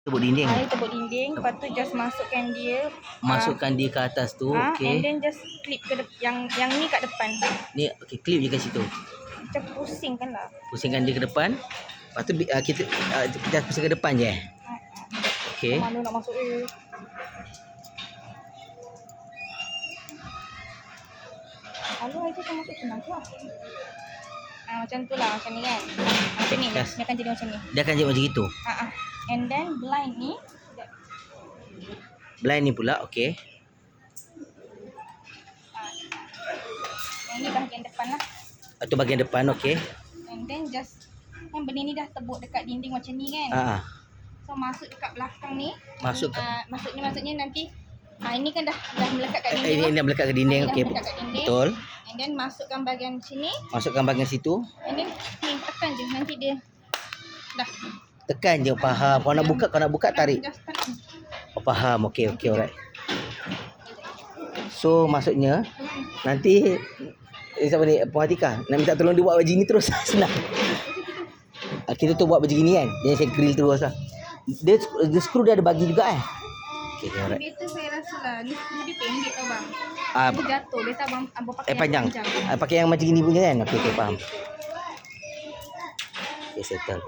Tebuk dinding. Tebuk dinding. Lepas tu just masukkan dia. Masukkan dia ke atas tu. Okey. And then just clip ke yang ni kat depan. Ni okey, clip je kat situ. Macam pusingkan lah. Pusingkan dia ke depan. Lepas tu kita pusing ke depan je. Okey. Mana nak masuk Kalau itu kan masuk senang tu lah. Macam tu lah, macam ni kan. Macam ni, yes. Dia akan jadi macam ni. Dia akan jadi macam itu. And then blind ni. Blind ni pula, okey. Yang ni bahagian depan lah. Itu bahagian depan, okey. And then just, kan benda ni dah tebuk dekat dinding macam ni kan. So masuk dekat belakang ni. Maksudnya nanti ini kan dah melekat kat dinding. Ini dah melekat ke dinding, okey. Betul. And then masukkan bahagian sini. Masukkan bahagian situ. And then ni tekan je, nanti dia dah. Tekan je, faham. Kau nak buka tarik. Faham, okey, alright. So maksudnya nanti siapa ni, Puan Atika nak minta tolong dia buat baju ni terus. Senang. Kita tu buat baju gini kan. Jadi saya grill terus lah. Dia skru dia ada bagi juga Okay, alright. Better saya rasa lah. Ni dia pendek tau bang. Dia jatuh. Biasa abang pakai panjang. Pakai yang macam gini punya kan. Okay, faham. Okay, settle.